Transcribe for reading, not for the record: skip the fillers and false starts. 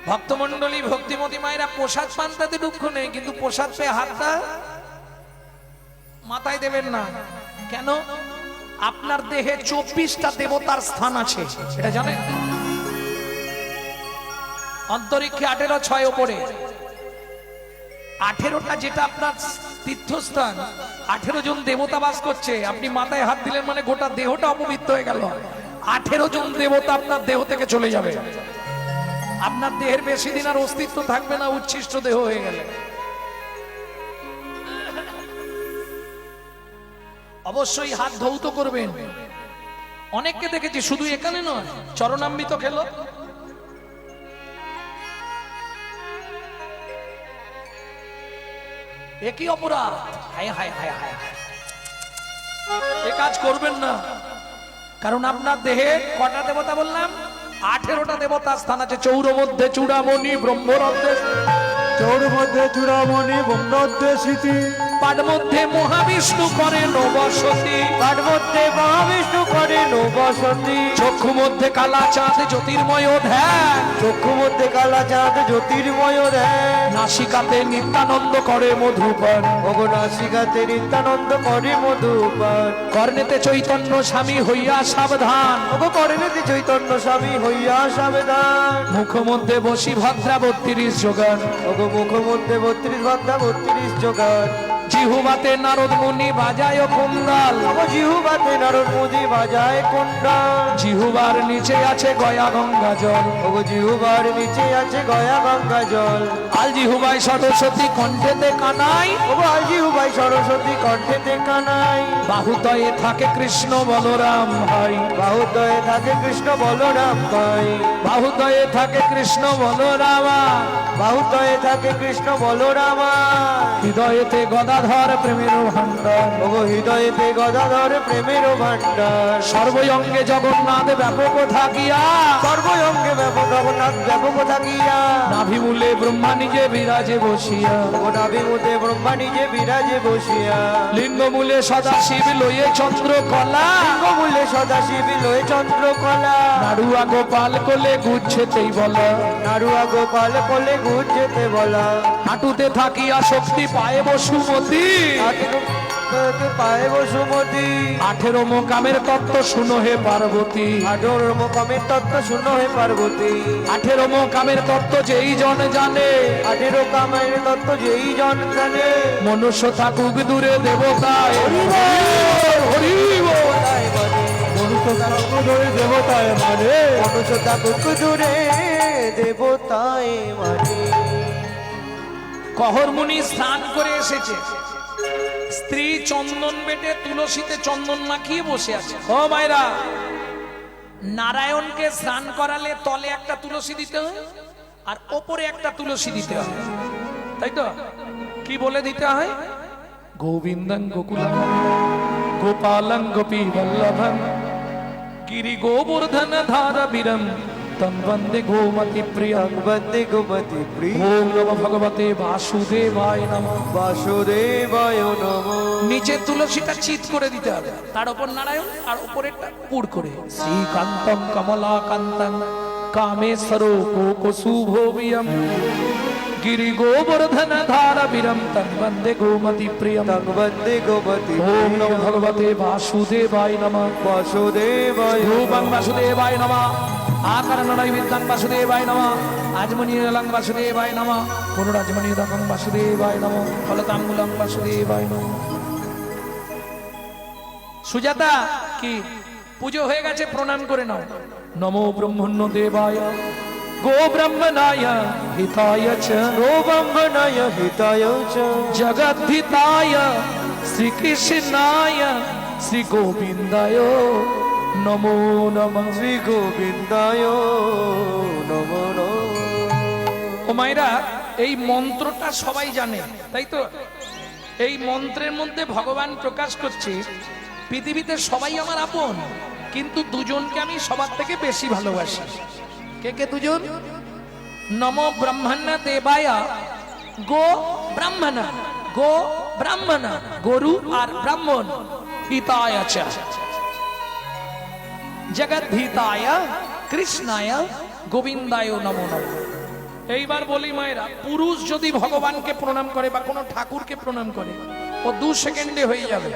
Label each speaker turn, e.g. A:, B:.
A: ভক্তমন্ডলী ভক্তিমতী মায়েরা প্রসাদ পান তাতে দুঃখ নেই, কিন্তু প্রসাদ পেয়ে হাতটা মাথায় দেবেন না। কেন? আপনার দেহে 24টা দেবতার স্থান আছে, এটা জানেন? অন্তরিক্ষে 18, 6 ওপরে 18টা যেটা আপনার তীর্থস্থান, 18 জন দেবতা বাস করছে। আপনি মাথায় হাত দিলেন মানে গোটা দেহটা অপবিত্র হয়ে গেল। 18 জন দেবতা আপনার দেহ থেকে চলে যাবে। আপনার দেহের বেশি দিন আর অস্তিত্ব থাকবে না, উচ্ছিষ্ট দেহ হয়ে গেলে। অবশ্যই হাত ধৌত করবেন। অনেককে দেখেছি, শুধু এখানে নয়, চরণামৃত খেলো, একই অপরাধ। হায় হায় হায় হায় হায়, এ কাজ করবেন না। কারণ আপনার দেহে কটা দেবতা বললাম? 18টা দেবতার স্থান আছে। চৌর মধ্যে চূড়ামণি ব্রহ্মরত্নে,
B: চৌর মধ্যে চূড়ামণি ব্রহ্মরত্নে স্মৃতি,
A: পাঠ মধ্যে মহাবিষ্ণু করে নবসতী,
B: পাঠ মধ্যে মহাবিষ্ণু করে নবসতী,
A: চক্ষু মধ্যে কালা চাঁদ জ্যোতির্ময় ধ্যান,
B: চক্ষু মধ্যে কালা চাঁদ জ্যোতির্ময় ধ্যান,
A: নাসিকাতে নিত্যানন্দ করে মধুপান,
B: ওগো নাসিকাতে নিত্যানন্দ করে মধুপান,
A: কর্ণেতে চৈতন্য স্বামী হইয়া সাবধান,
B: ওগো কর্ণেতে চৈতন্য স্বামী হইয়া সাবধান,
A: মুখ মধ্যে বসি ভদ্রা 32 যোগান,
B: ওগো মুখ মধ্যে 32 ভদ্রা 32 যোগান,
A: জিহুবাতে নারদ মুনি বাজায় কুণ্ডাল,
B: ওগো জিহুবাতে নারদ মুনি বাজায় কুণ্ডাল,
A: জিহুবার নিচে আছে গয়া গঙ্গা জল,
B: ওগো জিহুবার নিচে আছে গয়া গঙ্গা জল,
A: আল জিহুবাই সরস্বতী কণ্ঠেতে কানাই,
B: ওগো আল জিহুবাই সরস্বতী কণ্ঠেতে কানাই,
A: বাহুদয়ে থাকে কৃষ্ণ বলরাম ভাই,
B: বাহুদয়ে থাকে কৃষ্ণ বলরাম ভাই,
A: বাহুদয়ে থাকে কৃষ্ণ বলরাম,
B: বাহুদয়ে থাকে কৃষ্ণ বলরাম,
A: হৃদয়েতে গদাধর প্রেমের ভাণ্ডার,
B: ওগো হৃদয়েতে গদাধর প্রেমের ভাণ্ডার,
A: সর্বঙ্গে জগন্নাথ ব্যাপক থাকিয়া,
B: সর্বঙ্গে ব্যাপক জগন্নাথ ব্যাপক থাকিয়া,
A: নাভিমূলে ব্রহ্মা নিজে বিরাজে বসিয়া,
B: ওগো নাভিমূলে ব্রহ্মা নিজে বিরাজে বসিয়া,
A: লিঙ্গমূলে সদা শিব লয়ে চন্দ্র কলা,
B: লিঙ্গমূলে সদাশিব লয়ে চন্দ্রকলা,
A: নাড়ুয়া গোপাল কোলে গুচ্ছেতেই বলা,
B: নাড়ুয়া গোপাল কোলে গুজতে বলা,
A: হাঁটুতে থাকিয়া শক্তি পায়ে বসুমতি,
B: পায়ে বসুমতি,
A: 18 মোকামের তত্ত্ব শুনো হে পার্বতী,
B: 18 মোকামের তত্ত্ব শুনো হে পার্বতী,
A: 18 মোকামের তত্ত্ব যেই জন জানে,
B: 18 কামের তত্ত্ব যেই জন জানে,
A: মনুষ্য থাকুক দূরে দেবতায় হরি বল,
B: মনুষ্য থাকুক দূরে দেবতায় মানে, মনুষ্য থাকুক দূরে দেবতায় মানে।
A: কহর মুনি স্নান করে এসেছে, স্ত্রী চন্দন বেটে তুলসীতে চন্দন মাখিয়ে বসে আছে। ও মায়েরা, নারায়ণকে স্নান করালে তলে একটা তুলসী দিতে হয় আর ওপরে একটা তুলসী দিতে হয়, তাই তো? কি বলে দিতে হয়? গোবিন্দং গোকুলং গোপালং গোপী বল্লভং গিরি গোবর্ধন ধারা বীরম তং বন্দে গোমতি প্রিয়ং,
B: বন্দে গোমতি প্রিয়,
A: ওম নমঃ ভগবতে বাসুদেবায় নমঃ।
B: বাসুদেবায় নমঃ।
A: নিচে তুলসীটা চিত করে দিতে হবে, তার উপর নারায়ণ আর উপরেরটা পুড় করে। শ্রীকান্তং কমলাকান্তং কামেশ্বর কোকশুভোবিয়ম গিরি গোবর্ধন ধারা বীরম তং বন্দে গোমতি প্রিয়ম,
B: তং বন্দে গোমতি
A: ওম নমঃ ভগবতে বাসুদেবায় নমঃ।
B: বাসুদেবায়
A: রূপং বাসুদেবায় নমঃ, আকারণায় বিদ্যাং বাসুদেবায় নমঃ, আজমনীয়লং বাসুদেবায় নমঃ, পুনরাজমনীয়দকং বাসুদেবায় নমঃ, ফলতাম্বুলং বাসুদেবায় নমঃ। সুজাতা, কি পুজো হয়ে গেছে? প্রণাম করে নাও। নমো ব্রহ্মণ্য দেবায় গো ব্রহ্মণায় হিতায় চ,
B: গো ব্রহ্মণায় হিতায় চ,
A: জগদ্ধিতায় শ্রীকৃষ্ণায় শ্রী গোবিন্দায় নমো নমঃ।
B: শ্রী গোবিন্দায় নমো নমঃ।
A: ও মায়েরা, এই মন্ত্রটা সবাই জানে, তাই তো? এই মন্ত্রের মধ্যে ভগবান প্রকাশ করছে পৃথিবীতে সবাই আমার আপন, কিন্তু দুজনকে আমি সবার থেকে বেশি ভালোবাসি। কে কে দুজন? নমো ব্রহ্মণ্য দেবায় গো ব্রাহ্মণ, গো ব্রাহ্মণ, গরু আর ব্রাহ্মণ, হিতায় চ জগদ্ধিতায় কৃষ্ণায় গোবিন্দায় নমো নমঃ। এইবার বলি মায়েরা, পুরুষ যদি ভগবানকে প্রণাম করে বা কোনো ঠাকুরকে প্রণাম করে, ও 2 সেকেন্ডে হয়ে যাবে।